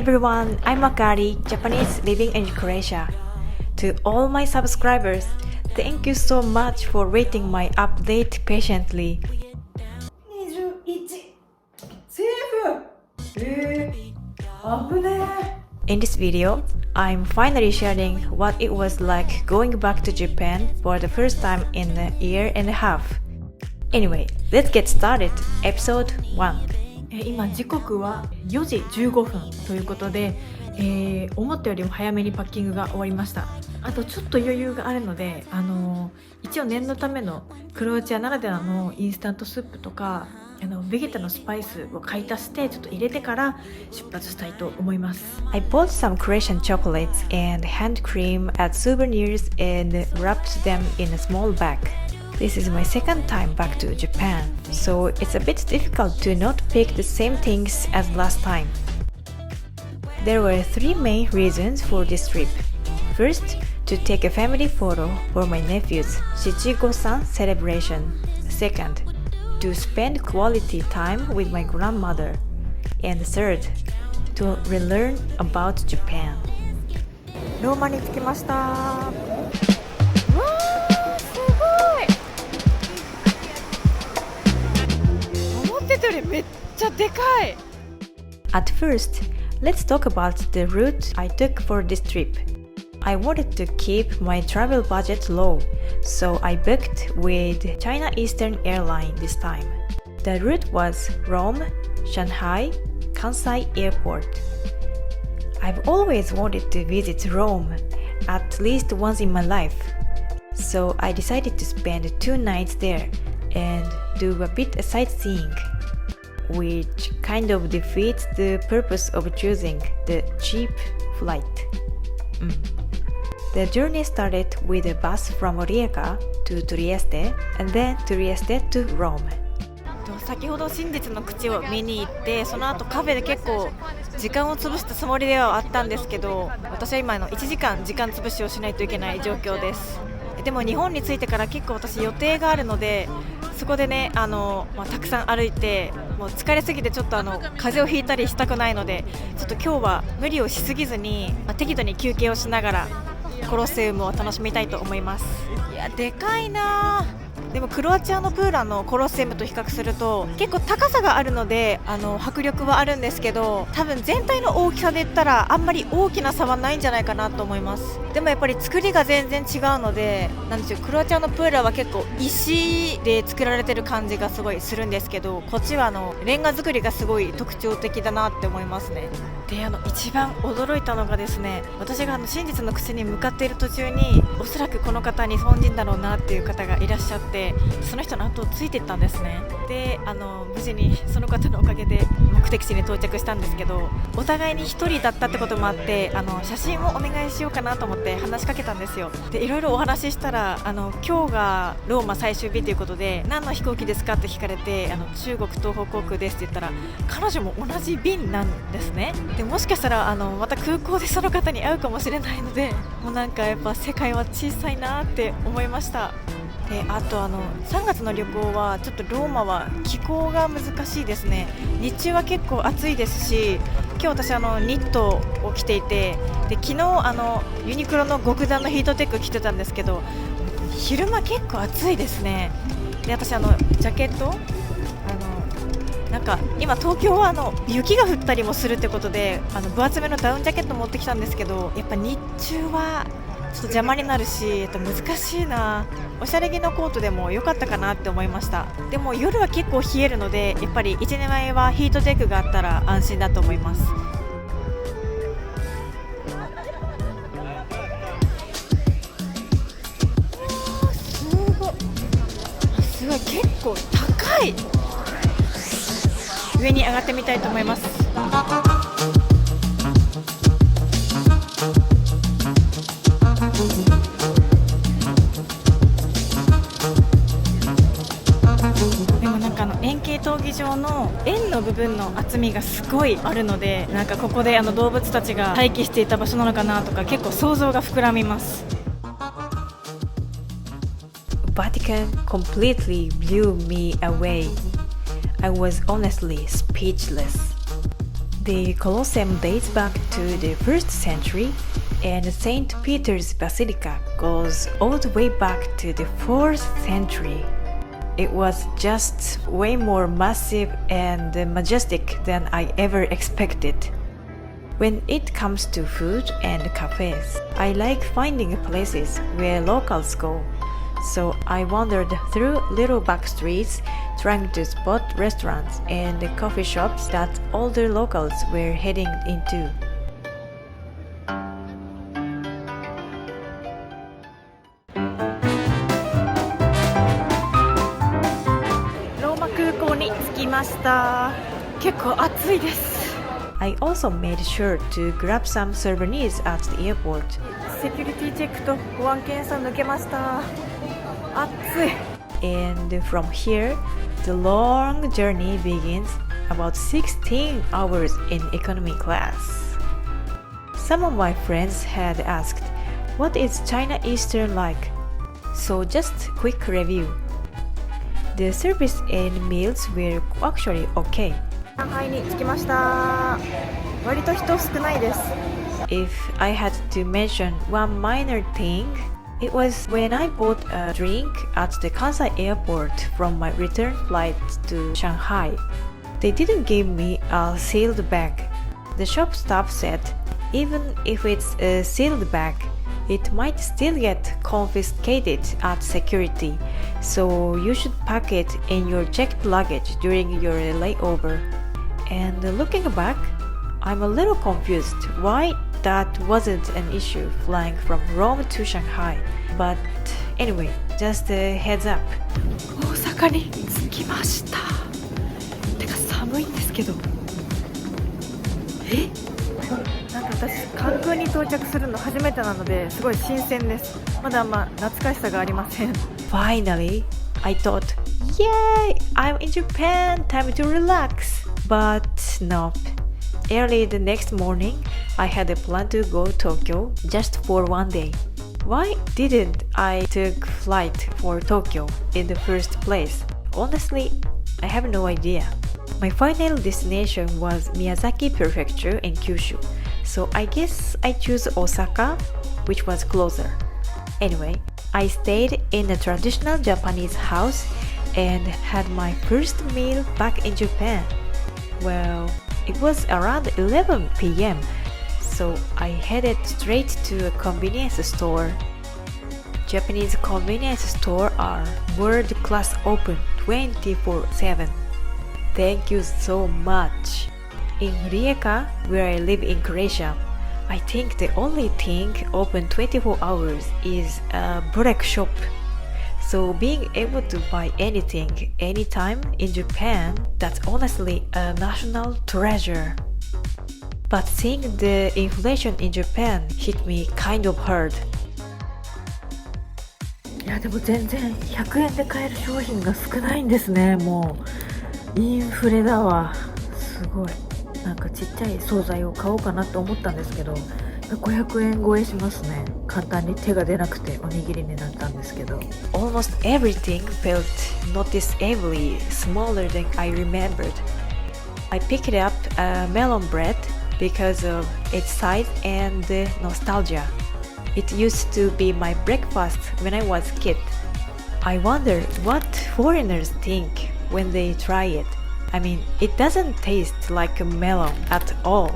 everyone, I'm Akari, Japanese living in Croatia. To all my subscribers, thank you so much for waiting my update patiently. 21セーフ危ねえ In this video, I'm finally sharing what it was like going back to Japan for the first time in a year and a half. Anyway, let's get started. Episode 1. 今時刻は4時15分ということで、思ったよりも早めにパッキングが終わりました。あとちょっと余裕があるので、一応念のためのクロアチアならではのインスタントスープとかベゲタのスパイスを買い足してちょっと入れてから出発したいと思います。 I bought some Croatian chocolates and hand cream at souvenirs and wrapped them in a small bag. This is my second time back to Japan, so it's a bit difficult to not pick the same things as last time. There were 3 main reasons for this trip. First, to take a family photo for my nephew's Shichigo-san celebration. Second, to spend quality time with my grandmother. And third, to relearn about Japan. ローマに着きました。めっちゃでかい。 At first, let's talk about the route I took for this trip. I wanted to keep my travel budget low, so I booked with China Eastern Airline this time. The route was Rome, Shanghai, Kansai Airport. I've always wanted to visit Rome at least once in my life, so I decided to spend 2 nights there and do a bit of sightseeing.Which kind of defeats the purpose of choosing the cheap flight. The journey started with a bus from Rijeka to Trieste and then Trieste to Rome. 先ほど真実の口を見に行ってその後カフェで結構時間を潰したつもりではあったんですけど、私は今1時間時間潰しをしないといけない状況です。でも日本に着いてから結構私予定があるので、そこでねたくさん歩いてもう疲れすぎてちょっと風邪をひいたりしたくないので、ちょっと今日は無理をしすぎずに、適度に休憩をしながらコロッセウムを楽しみたいと思います。いやでかいな。でもクロアチアのプーラのコロッセウムと比較すると結構高さがあるので迫力はあるんですけど、多分全体の大きさで言ったらあんまり大きな差はないんじゃないかなと思います。でもやっぱり作りが全然違うので、なんでしょう、クロアチアのプーラは結構石で作られてる感じがすごいするんですけど、こっちはレンガ作りがすごい特徴的だなって思いますね。で一番驚いたのがですね、私が真実の口に向かっている途中におそらくこの方日本人だろうなっていう方がいらっしゃって、その人の後をついていったんですね。で無事にその方のおかげで目的地に到着したんですけど、お互いに1人だったってこともあって写真をお願いしようかなと思って話しかけたんですよ。でいろいろお話ししたら今日がローマ最終日ということで何の飛行機ですかって聞かれて中国東方航空ですって言ったら、彼女も同じ便なんですね。でもしかしたらまた空港でその方に会うかもしれないので、もうなんかやっぱ世界は小さいなって思いました。であと3月の旅行はちょっとローマは気候が難しいですね。日中は結構暑いですし、今日私ニットを着ていて、で昨日ユニクロの極暖のヒートテック着てたんですけど、昼間結構暑いですね。で私ジャケットなんか今東京は雪が降ったりもするってことで分厚めのダウンジャケット持ってきたんですけど、やっぱ日中はちょっと邪魔になるし難しいな。おしゃれ着のコートでも良かったかなって思いました。でも夜は結構冷えるので、やっぱり1年前はヒートテックがあったら安心だと思います。すごい結構高い。上に上がってみたいと思います。でもなんか円形闘技場の円の部分の厚みがすごいあるので、なんかここで動物たちが待機していた場所なのかなとか結構想像が膨らみます。Vatican completely blew me away. I was honestly speechless. The Colosseum dates back to the 1st century, and St. Peter's Basilica goes all the way back to the 4th century. It was just way more massive and majestic than I ever expected. When it comes to food and cafes, I like finding places where locals go. So I wandered through little back streets trying to spot restaurants and coffee shops that older locals were heading into. ローマ空港に着きました。結構暑いです。I also made sure to grab some souvenirs at the airport. セキュリティチェックと保安検査抜けました。暑い。And from here, the long journey begins, about 16 hours in economy class. Some of my friends had asked, what is China Eastern like? So just quick review. The service and meals were actually okay. 上海に着きました。割と人少ないです。If I had to mention one minor thing, it was when I bought a drink at the Kansai airport from my return flight to Shanghai. They didn't give me a sealed bag. The shop staff said, even if it's a sealed bag, it might still get confiscated at security, so you should pack it in your checked luggage during your layover. And looking back, I'm a little confused why that wasn't an issue flying from Rome to Shanghai. But anyway, just a heads up. 大阪に着きました。てか寒いんですけど。なんか私関空に到着するの初めてなのですごい新鮮です。まだ懐かしさがありません。Finally, I thought, yay, I'm in Japan, time to relax. But nope. Early the next morning, I had a plan to go to Tokyo just for one day. Why didn't I take flight for Tokyo in the first place? Honestly, I have no idea. My final destination was Miyazaki Prefecture in Kyushu, so I guess I choose Osaka, which was closer. Anyway, I stayed in a traditional Japanese house and had my first meal back in Japan. Well, it was around 11 p.m., so I headed straight to a convenience store. Japanese convenience stores are world-class open 24/7. Thank you so much. In Rijeka, where I live in Croatia, I think the only thing open 24 hours is a break shop. So being able to buy anything, anytime in Japan, that's honestly a national treasure. But seeing the inflation in Japan hit me kind of hard. いやでも全然100円で買える商品が少ないんですね。もうインフレだわ。すごい。なんかちっちゃい惣菜を買おうかなと思ったんですけど、500円超えしますね。簡単に手が出なくておにぎりになったんですけど。Almost everything felt noticeably smaller than I remembered. I picked up a melon bread because of its size and nostalgia. It used to be my breakfast when I was a kid. I wonder what foreigners think when they try it. I mean, it doesn't taste like a melon at all.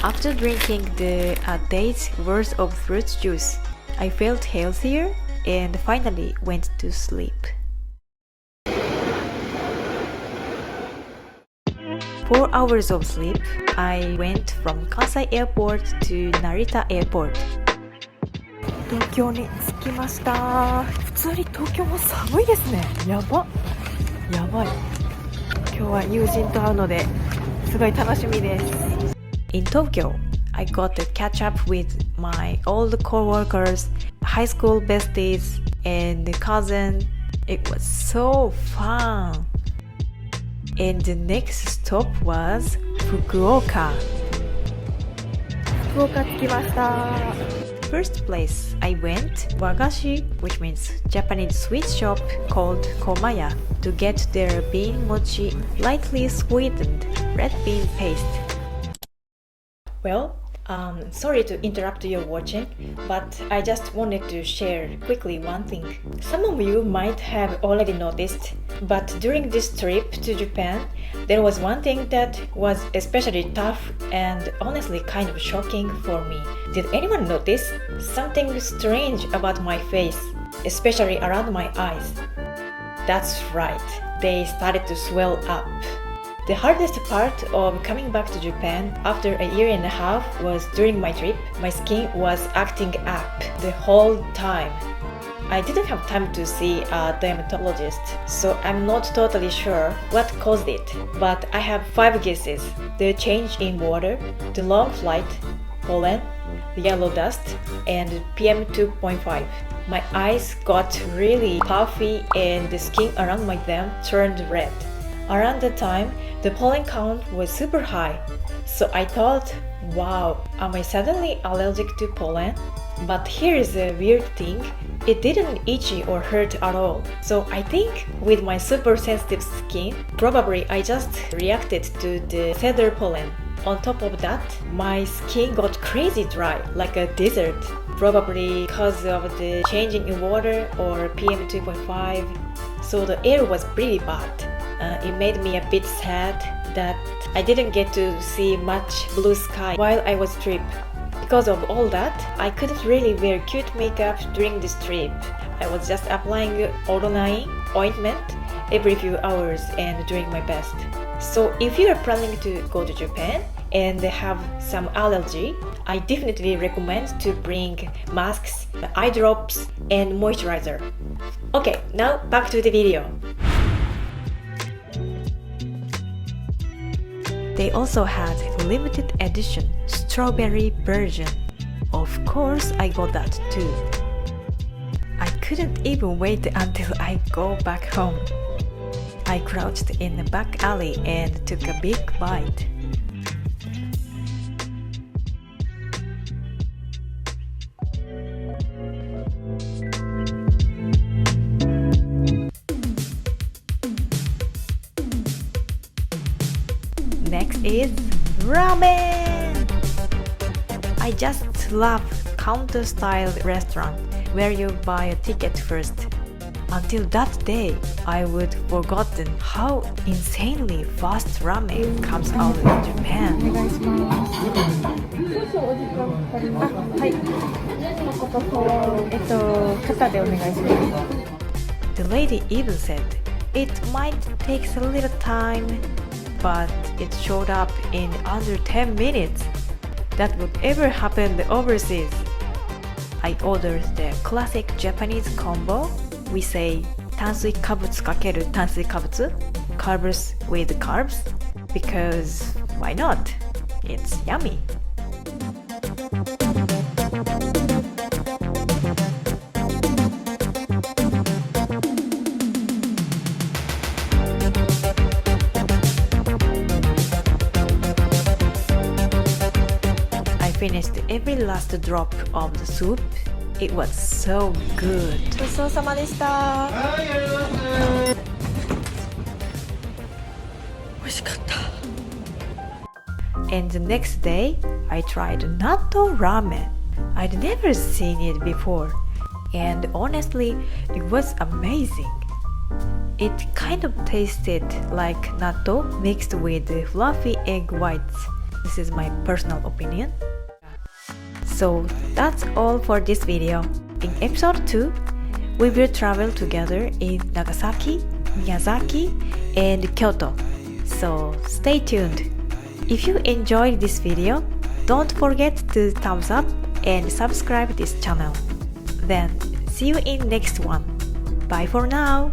After drinking a day's worth of fruit juice, I felt healthier and finally went to sleep. 4 hours of sleep, I went from Kansai Airport to Narita Airport. 東京に着きました。普通に東京も寒いですね。やばい。今日は友人と会うのですごい楽しみです。In Tokyo, I got to catch up with my old co-workers, high school besties, and cousin. It was so fun. And the next stop was Fukuoka. 福岡着きました。First place I went, wagashi, which means Japanese sweet shop called Komaya, to get their bean mochi lightly sweetened red bean paste. Well, sorry to interrupt your watching, but I just wanted to share quickly one thing. Some of you might have already noticed, but during this trip to Japan, there was one thing that was especially tough and honestly kind of shocking for me. Did anyone notice something strange about my face, especially around my eyes? That's right, they started to swell up. The hardest part of coming back to Japan after a year and a half was during my trip. My skin was acting up the whole time. I didn't have time to see a dermatologist, so I'm not totally sure what caused it. But I have 5 guesses: the change in water, the long flight, pollen, the yellow dust, and PM 2.5. My eyes got really puffy and the skin around my them turned red. Around that time, the pollen count was super high, so I thought, wow, am I suddenly allergic to pollen? But here's the weird thing, it didn't itchy or hurt at all. So I think with my super sensitive skin, probably I just reacted to the feather pollen. On top of that, my skin got crazy dry, like a desert, probably because of the changing in water or PM 2.5, so the air was pretty bad. It made me a bit sad that I didn't get to see much blue sky while I was trip. Because of all that, I couldn't really wear cute makeup during this trip. I was just applying airline ointment every few hours and doing my best. So if you are planning to go to Japan and have some allergy, I definitely recommend to bring masks, eye drops, and moisturizer. Okay, now back to the video. They also had limited edition strawberry version. Of course, I got that too. I couldn't even wait until I go back home. I crouched in the back alley and took a big bite. Next is ramen! I just love counter-style restaurant where you buy a ticket first. Until that day, I would forgotten how insanely fast ramen comes out in Japan. The lady even said, it might take a little time, but it showed up in under 10 minutes. That would ever happen overseas. I ordered the classic Japanese combo. We say 炭水化物×炭水化物 carbs with carbs because why not? It's yummy. I finished every last drop of the soup. It was so good. ごちそうさまでした。はい、ありがとうございます。美味しかった。And the next day, I tried natto ramen. I'd never seen it before, and honestly, it was amazing. It kind of tasted like natto mixed with fluffy egg whites. This is my personal opinion. So that's all for this video. In episode 2, we will travel together in Nagasaki, Miyazaki, and Kyoto. So stay tuned. If you enjoyed this video, don't forget to thumbs up and subscribe this channel. Then see you in next one. Bye for now.